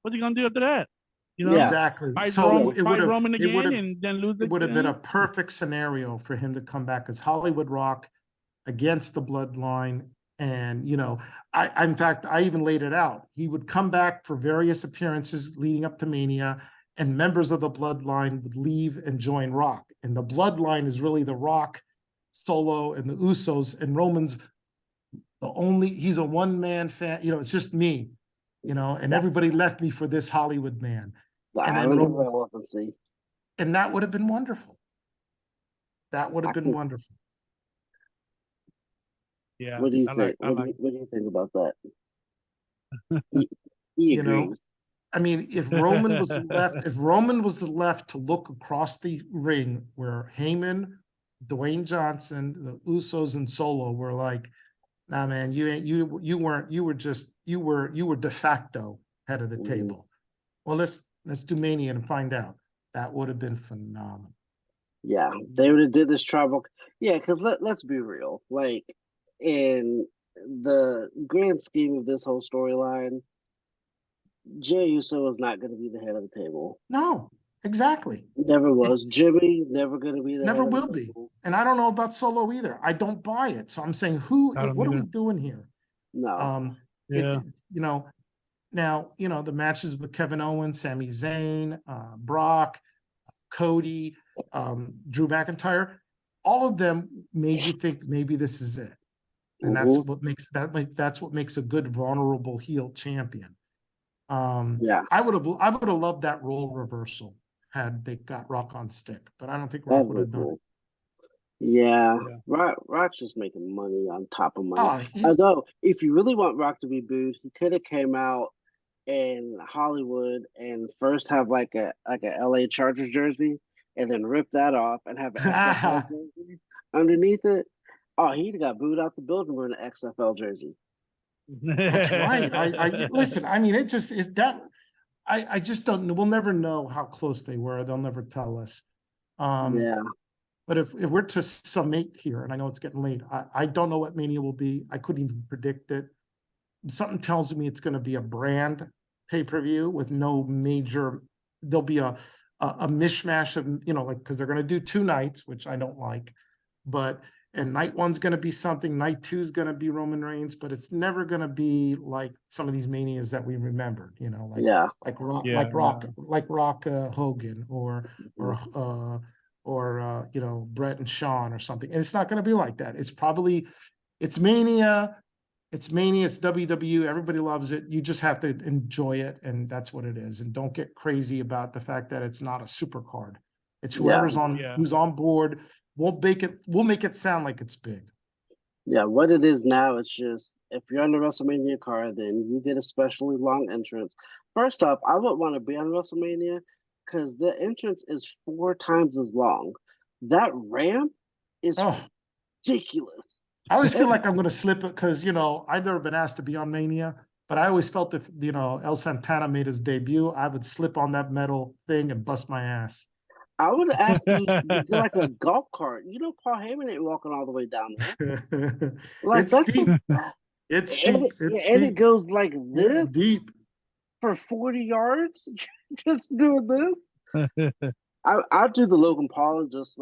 what's he gonna do after that? Yeah. exactly. Fight So fight Roman again and then lose it would have been a again? perfect scenario for him to come back as Hollywood Rock against the Bloodline. And in fact, I even laid it out. He would come back for various appearances leading up to Mania, and members of the Bloodline would leave and join Rock. And the Bloodline is really the Rock, Solo, and the Usos. And Roman's he's a one-man fan. It's just me. And everybody left me for this Hollywood man. The And then Island of Roman, Relevancy. and that would have been wonderful. That would have I been can, wonderful. Yeah. what do you I think? like I like What do you think about that? He You know, agrees. I mean, if Roman was left to look across the ring where Heyman, Dwayne Johnson, the Usos, and Solo were like, nah, man, you were de facto head of the table. Well, let's do Mania and find out. That would have been phenomenal. Yeah, they would have did this tribal. Yeah, because let's be real. Like, in the grand scheme of this whole storyline, Jey Uso is not going to be the head of the table. No, exactly. Never was. Jimmy never going to be the Never head of will the be. table. And I don't know about Solo either. I don't buy it. So I'm saying, what are we doing here? No. Yeah. Now, the matches with Kevin Owens, Sami Zayn, Brock, Cody, Drew McIntyre, all of them made you think maybe this is it. And that's what makes a good vulnerable heel champion. Yeah. I would have loved that role reversal had they got Rock on stick, but I don't think Rock would have done it. Yeah. Rock's just making money on top of money. Oh, Although, if you really want Rock to be booed, he could have came out in Hollywood and first have like a LA Chargers jersey and then rip that off and have an XFL jersey underneath it. Oh, he'd got booed out the building wearing an XFL jersey. That's right. I listen. I mean, I just don't. We'll never know how close they were. They'll never tell us. Yeah. But if we're to summate here, and I know it's getting late, I don't know what Mania will be. I couldn't even predict it. Something tells me it's going to be a brand pay-per-view with no major. There'll be a mishmash of because they're going to do 2 nights, which I don't like, and night 1's going to be something, night 2's going to be Roman Reigns, but it's never going to be like some of these manias that we remembered, like Rock Hogan or Brett and Shawn or something. And it's not going to be like that. It's Mania. It's Mania. It's WWE. Everybody loves it. You just have to enjoy it, and that's what it is. And don't get crazy about the fact that it's not a super card. It's whoever's who's on board. We'll make it sound like it's big. Yeah, what it is now, it's just if you're on the WrestleMania card, then you get a specially long entrance. First off, I would want to be on WrestleMania because the entrance is 4 times as long. That ramp is Oh, ridiculous. I always feel like I'm going to slip it because, I've never been asked to be on Mania, but I always felt if, El Santana made his debut, I would slip on that metal thing and bust my ass. I would ask you to get like a golf cart. Paul Heyman ain't walking all the way down there. Like It's that's steep. a, It's and steep. it, It's and it steep. goes like It's this deep. for 40 yards, just doing this. I'll do the Logan Paul and just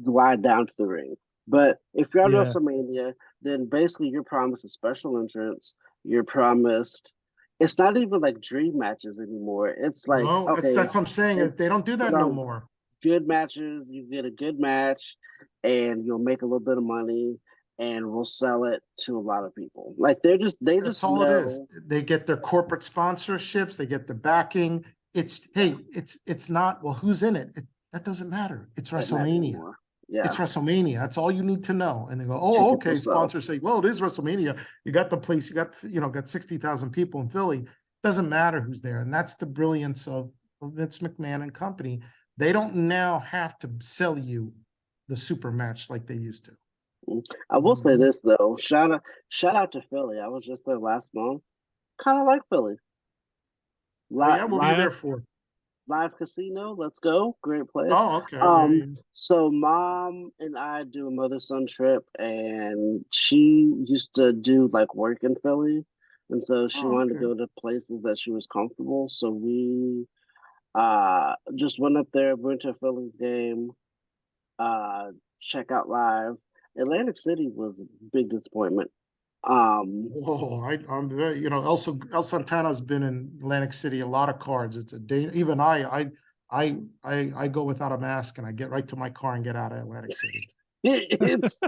glide down to the ring. But if you're on Yeah. WrestleMania, then basically you're promised a special entrance. You're promised. It's not even like dream matches anymore. It's like, No, okay, that's what I'm saying. They don't do put that no on more. good matches. You get a good match, and you'll make a little bit of money, and we'll sell it to a lot of people. Like they just That's all it is. know. They get their corporate sponsorships. They get the backing. It's not, well, who's in it? That doesn't matter. It's WrestleMania. Yeah, It's WrestleMania. That's all you need to know. And they go, oh, tickets okay. will sell. Sponsors say, well, it is WrestleMania. You got the place. You got 60,000 people in Philly. Doesn't matter who's there. And that's the brilliance of Vince McMahon and company. They don't now have to sell you the super match like they used to. I will say this though. Shout out to Philly. I was just there last month. Kind of like Philly. Oh yeah, what were you there for? Live casino. Let's go. Great place. Oh, okay. So mom and I do a mother-son trip, and she used to do like work in Philly, and so she wanted to go to places that she was comfortable. So we just went up there, went to a Phillies game, check out live. Atlantic City was a big disappointment. I'm very, El Santana's been in Atlantic City a lot of cards. It's a day. Even I go without a mask and I get right to my car and get out of Atlantic City. It's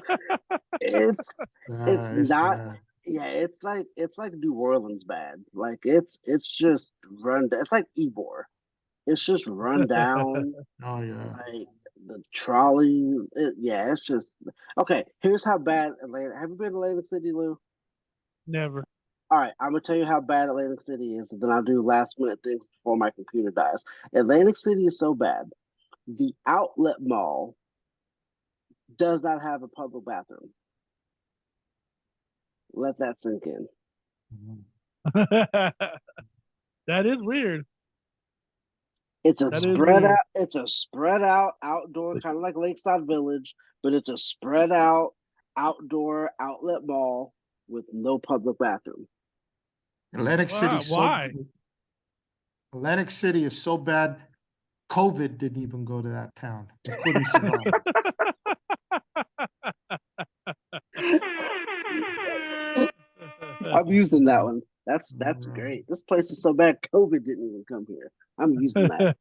not. Bad. Yeah, it's like New Orleans bad. Like it's just run down. It's like Ybor. It's just run down. Oh yeah. Like the trolleys. It's just okay. Here's how bad Atlanta. Have you been to Atlantic City, Lou? Never. All right, I'm gonna tell you how bad Atlantic City is, and then I'll do last minute things before my computer dies. Atlantic City is so bad. The outlet mall does not have a public bathroom. Let that sink in. That is weird. It's a spread out outdoor, kind of like Lakeside Village, but it's a spread out outdoor outlet mall with no public bathroom. Atlantic City. Why? Atlantic City is so bad. COVID didn't even go to that town. It couldn't survive. I'm using that one. That's great. This place is so bad. COVID didn't even come here. I'm using that.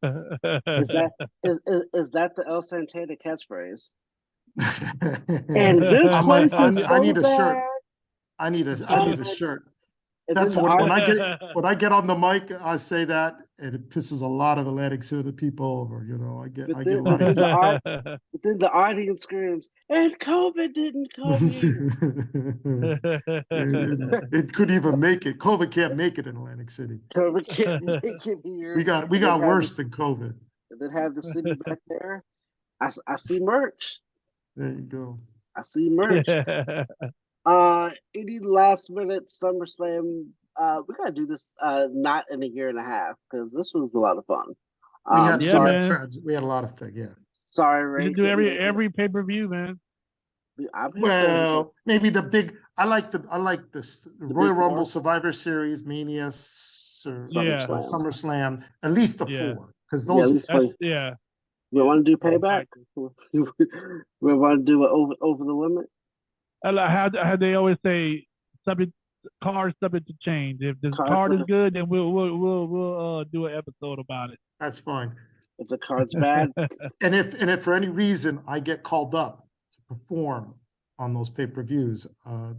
Is that the El Santana catchphrase? And this place is so I need a bad. shirt. I need a shirt. That's when I get on the mic, I say that, and it pisses a lot of Atlantic City people over. I get a lot of but then the audience screams, and COVID didn't come here. It could even make it. COVID can't make it in Atlantic City. COVID can't make it here. We got worse than COVID. And then have the city back there. I see merch. There you go. I see merch. Any last minute SummerSlam? We gotta do this not in a year and a half because this was a lot of fun. We had a lot of things. Yeah. Sorry, Ray. You do every pay-per-view, man. Well, maybe the big. I like this Royal Rumble, Survivor Series, Mania, SummerSlam. At least the four, because those. We want to do payback. We want to do it over the limit. How they always say, card subject to change. If the card is good, then we'll do an episode about it. That's fine. If the card's bad, and if for any reason I get called up to perform on those pay-per-views,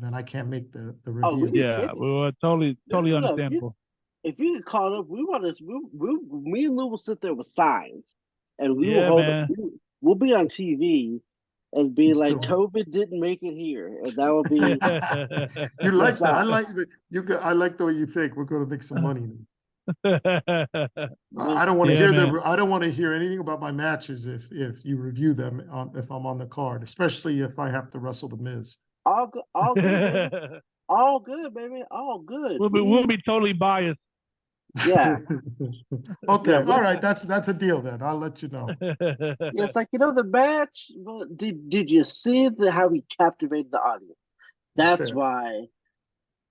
then I can't make the review. Well, totally understandable. If you get called up, me and Lou will sit there with signs, and we'll be on TV. And be like, COVID didn't make it here, and that will be. You like that? I like the way you think. We're going to make some money. I don't want to Yeah, hear man. I don't want to hear anything about my matches if you review them if I'm on the card, especially if I have to wrestle the Miz. All good, all good, baby. All good, baby. All good. We'll be totally biased. Yeah. Okay, Yeah, all right. That's a deal then. I'll let you know. yeah, it's like the match. Well, did you see how he captivated the audience? That's That's it. why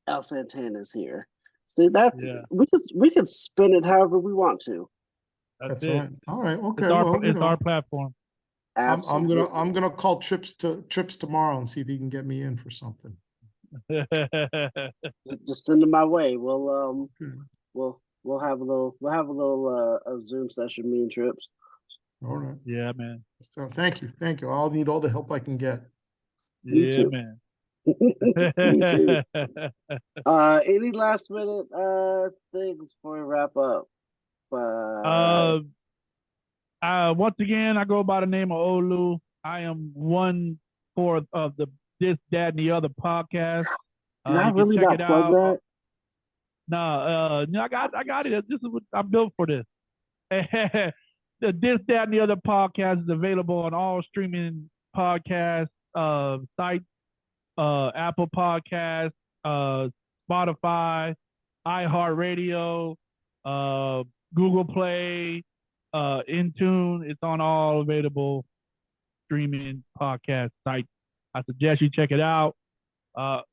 El Santana's here. See, that's Yeah. we can spin it however we want to. That's it. right. All right. Okay. Well, It's our platform. Absolutely. I'm gonna call Trips tomorrow and see if he can get me in for something. Just send it my way. We'll Okay. we'll have a little a Zoom session. Me and Trips. All right. Yeah, man. So thank you. I'll need all the help I can get. Me Yeah, too. man. Me too. Any last minute things before we wrap up? Once again, I go by the name of Ole Lou. I am 1/4 of the This, That, and the Other podcast. Did I You can really check not it plug out. that? No, I got it. This is what I built for this. The This, That, and the Other podcast is available on all streaming podcast sites, Apple Podcasts, Spotify, iHeartRadio, Google Play, Intune. It's on all available streaming podcast sites. I suggest you check it out.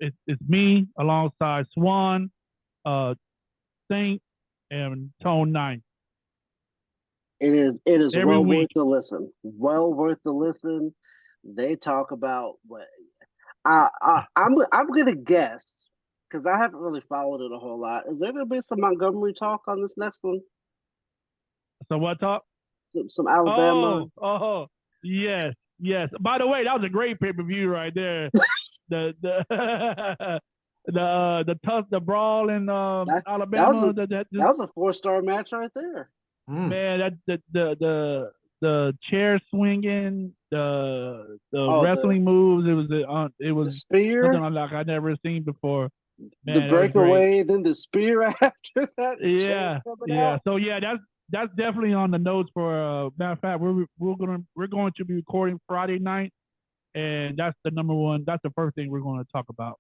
It's me alongside Swan, Saint, and Tone 9. It is Every well week. worth the listen. Well worth the listen. They talk about what I'm gonna guess because I haven't really followed it a whole lot. Is there gonna be some Montgomery talk on this next one? So what talk? Some Alabama. Oh, yes. By the way, that was a great pay-per-view right there. the the brawl in Alabama. That was a 4-star match right there. Man, the chair swinging, the wrestling moves. It was the spear, something like I never seen before. Man, the breakaway, great. then the spear after that. Yeah. So yeah, that's definitely on the notes for. Matter of fact, we're going to be recording Friday night, and that's the number one. That's the first thing we're going to talk about.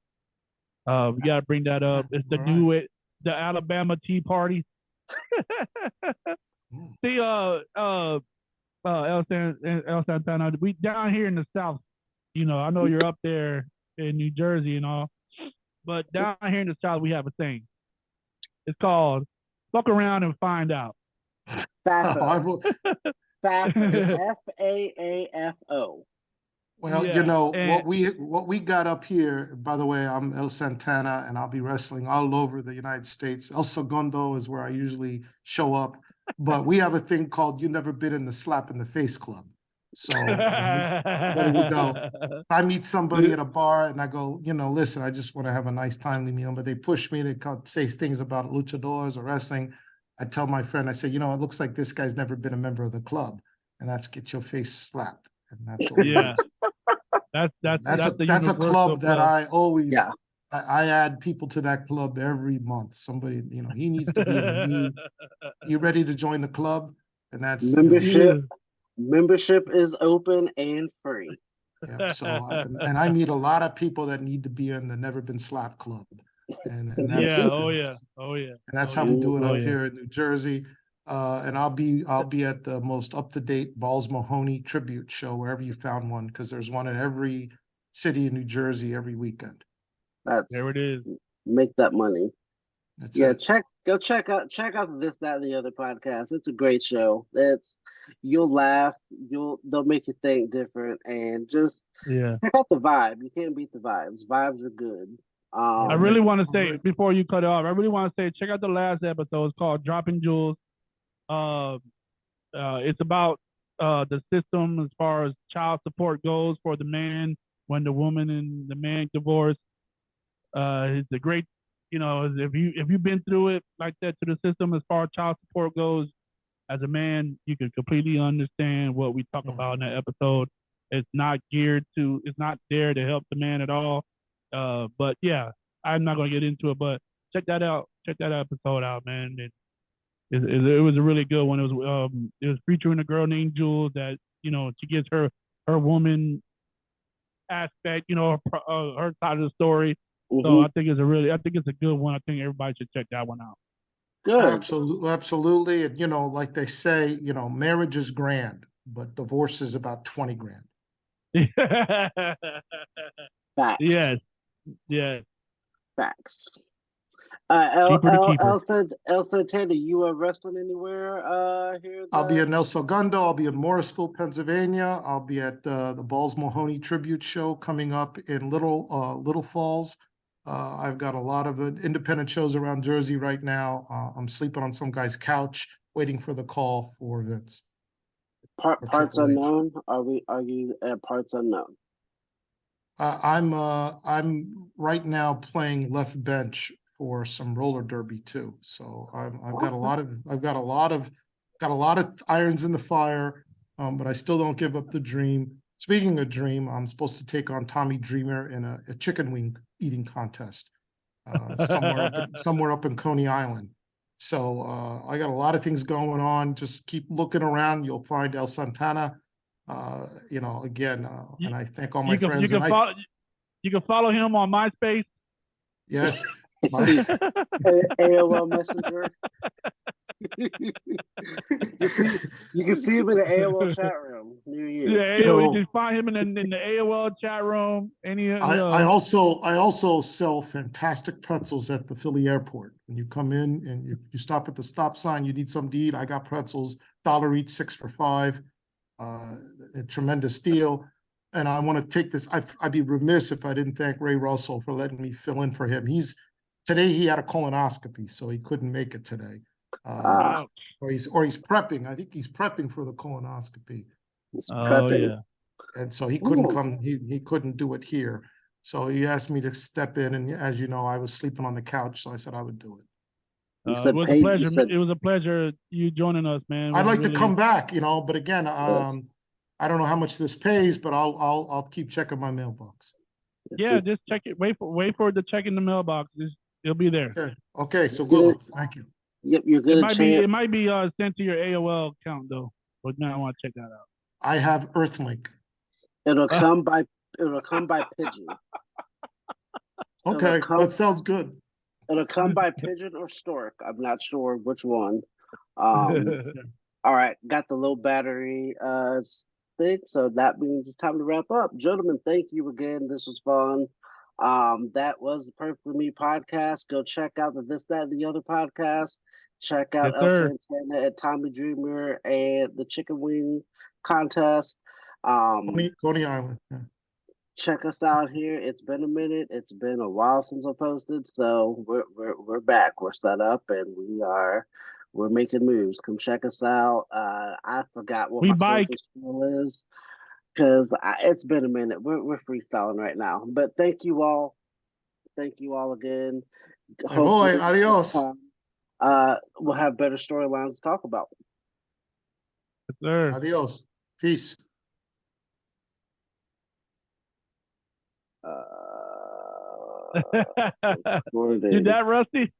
We got to bring that up. It's the Alabama Tea Party. See, El Santana, we down here in the South. I know you're up there in New Jersey and all, but down here in the South we have a thing. It's called "Fuck Around and Find Out." FAFO. FAAFO. Well, yeah, what we got up here. By the way, I'm El Santana, and I'll be wrestling all over the United States. El Segundo is where I usually show up, but we have a thing called "You Never Been in the Slap in the Face Club." So we go. I meet somebody at a bar, and I go, listen, I just want to have a nice timely meal, but they push me. They say things about luchadors or wrestling. I tell my friend, I say, it looks like this guy's never been a member of the club, and that's get your face slapped, and that's all. Yeah. That's a club that I always I add people to that club every month. Somebody, he needs to be in the mood. You ready to join the club? And that's membership is open and free. Yeah. So and I meet a lot of people that need to be in the Never Been Slapped Club. And that's And that's how we do it up here in New Jersey. And I'll be at the most up-to-date Balls Mahoney tribute show wherever you found one, because there's one in every city in New Jersey every weekend. There it is. Make that money. That's check out This, That, and the Other podcast. It's a great show. You'll laugh, they'll make you think different, and just check out the vibe. You can't beat the vibes. Vibes are good. I really want to say before you cut it off, I really want to say check out the last episode. It's called Dropping Jewels. It's about the system as far as child support goes for the man when the woman and the man divorce. It's a great, if you've been through it like that to the system as far as child support goes, as a man, you can completely understand what we talk about in that episode. It's not there to help the man at all. But yeah, I'm not gonna get into it, but check that out. Check that episode out, man. And It was a really good one. It was featuring a girl named Jules that she gets her woman aspect, her side of the story. So I think it's a good one. I think everybody should check that one out. Good. Absolutely, absolutely. And like they say, marriage is grand, but divorce is about 20 grand. Facts. Yes. Yes. Facts. Cheaper to keep her. El Santana, you are wrestling anywhere here? I'll be in El Segundo. I'll be in Morrisville, Pennsylvania. I'll be at the Balls Mahoney tribute show coming up in Little Falls. I've got a lot of independent shows around Jersey right now. I'm sleeping on some guy's couch, waiting for the call for Vince. Parts unknown. Are you at parts unknown? I'm right now playing left bench for some roller derby too. So I've got a lot of irons in the fire, but I still don't give up the dream. Speaking of dream, I'm supposed to take on Tommy Dreamer in a chicken wing eating contest somewhere up in Coney Island. So I got a lot of things going on. Just keep looking around. You'll find El Santana. Again, and I thank all my friends. You can follow him on MySpace. Yes. AOL Messenger. you can see him in the AOL chat room near you. Yeah, you can find him in the AOL chat room. I also sell fantastic pretzels at the Philly airport. When you come in and you stop at the stop sign, you need something to eat. I got pretzels, $1 each, 6 for $5. A tremendous deal. And I want to take this. I'd be remiss if I didn't thank Ray Russell for letting me fill in for him. Today he had a colonoscopy, so he couldn't make it today. Or he's prepping. I think he's prepping for the colonoscopy. He's prepping. Yeah. And so he couldn't come. He couldn't do it here. So he asked me to step in, and as you know, I was sleeping on the couch, so I said I would do it. It was a pleasure. It was a pleasure you joining us, man. I'd like to come back, but again, yes. I don't know how much this pays, but I'll keep checking my mailbox. Yeah, just check it. Wait for it to check in the mailbox. It'll be there. Okay. So good. Thank you. Yep, you're good. It might be sent to your AOL account though, but now I want to check that out. I have Earthlink. It'll come by pigeon. Okay, that sounds good. It'll come by pigeon or stork. I'm not sure which one. All right, got the low battery thing, so that means it's time to wrap up. Gentlemen, thank you again. This was fun. That was the Perfect For Me podcast. Go check out the This, That, and the Other podcast. Check out El Santana and Tommy Dreamer and the Chicken Wing contest. Coney Island. Yeah. Check us out here. It's been a minute. It's been a while since I posted, so we're back. We're set up, and we're making moves. Come check us out. I forgot what my closest school is because it's been a minute. We're freestyling right now, but thank you all. Thank you all again. Boy, adios. We'll have better storylines to talk about. Yes, sir. Adios. Peace. Did that, Rusty?